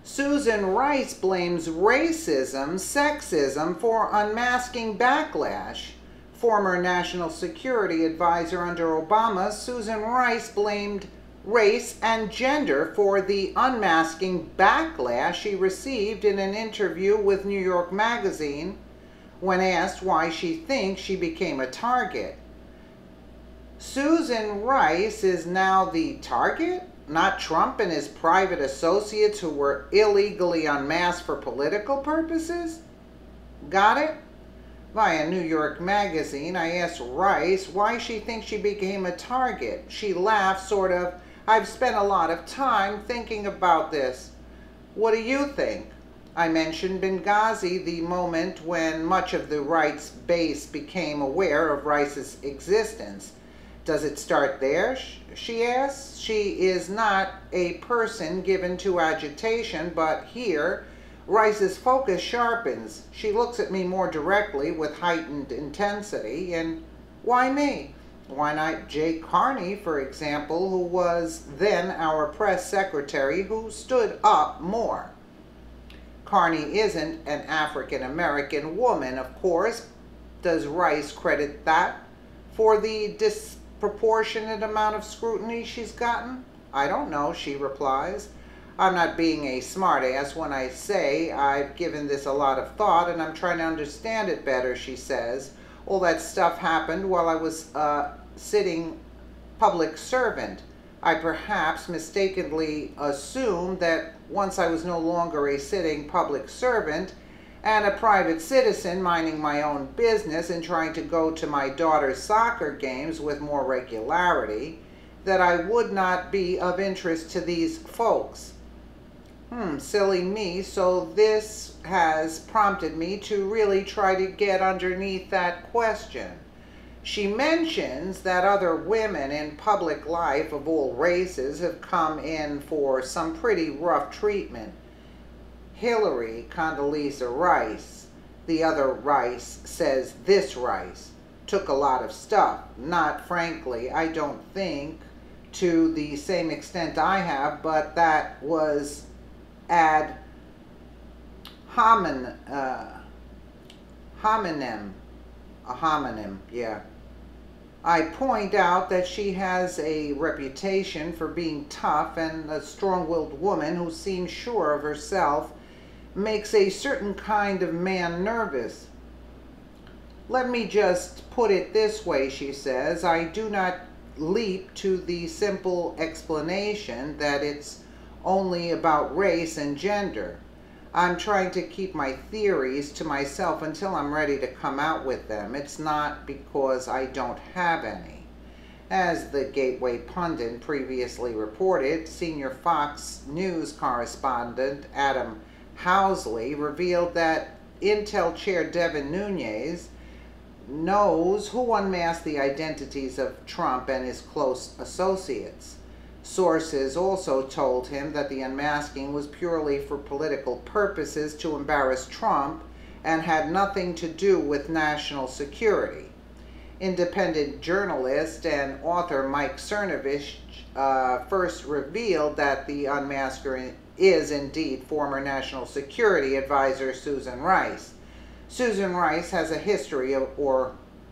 Susan Rice blames racism, sexism for unmasking backlash. Former National Security Advisor under Obama, Susan Rice blamed race and gender for the unmasking backlash she received in an interview with New York Magazine when asked why she thinks she became a target. Susan Rice is now the target, not Trump and his private associates who were illegally unmasked for political purposes? Got it? Via New York Magazine, I asked Rice why she thinks she became a target. She laughed, sort of, "I've spent a lot of time thinking about this. What do you think?" I mentioned Benghazi, the moment when much of the Rice base became aware of Rice's existence. Does it start there? She asks. She is not a person given to agitation, but here, Rice's focus sharpens. She looks at me more directly with heightened intensity. And why me? Why not Jay Carney, for example, who was then our press secretary, who stood up more? Carney isn't an African-American woman, of course. Does Rice credit that for the disproportionate amount of scrutiny she's gotten? I don't know, she replies. I'm not being a smartass when I say I've given this a lot of thought and I'm trying to understand it better, she says. All that stuff happened while I was sitting public servant. I perhaps mistakenly assumed that once I was no longer a sitting public servant and a private citizen minding my own business and trying to go to my daughter's soccer games with more regularity, that I would not be of interest to these folks. Silly me. So this has prompted me to really try to get underneath that question. She mentions that other women in public life of all races have come in for some pretty rough treatment. Hillary Condoleezza Rice, the other Rice, says this Rice took a lot of stuff. Not, frankly, I don't think, to the same extent I have, but that was ad hominem, a homonym, yeah. I point out that she has a reputation for being tough, and a strong-willed woman who seems sure of herself makes a certain kind of man nervous. Let me just put it this way, she says. I do not leap to the simple explanation that it's only about race and gender. I'm trying to keep my theories to myself until I'm ready to come out with them. It's not because I don't have any. As the Gateway Pundit previously reported, senior Fox News correspondent Adam Housley revealed that Intel Chair Devin Nunes knows who unmasked the identities of Trump and his close associates. Sources also told him that the unmasking was purely for political purposes to embarrass Trump and had nothing to do with national security. Independent journalist and author Mike Cernovich first revealed that the unmasker is indeed former National Security Advisor Susan Rice. Susan Rice has a history of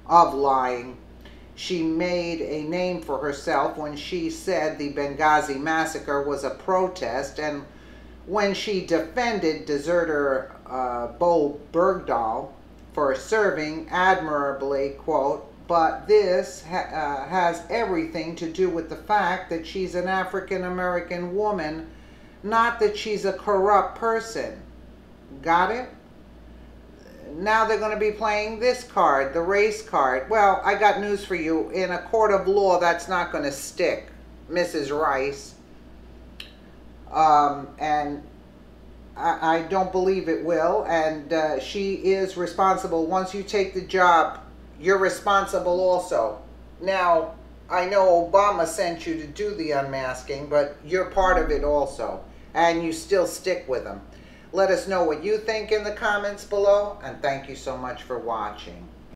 lying. She made a name for herself when she said the Benghazi massacre was a protest, and when she defended deserter Bo Bergdahl for serving admirably, quote, but this has everything to do with the fact that she's an African-American woman, not that she's a corrupt person. Got it? Now they're going to be playing this card, the race card. Well, I got news for you. In a court of law, that's not going to stick, Mrs. Rice. And I don't believe it will. And she is responsible. Once you take the job, you're responsible also. Now, I know Obama sent you to do the unmasking, but you're part of it also. And you still stick with them. Let us know what you think in the comments below, and thank you so much for watching.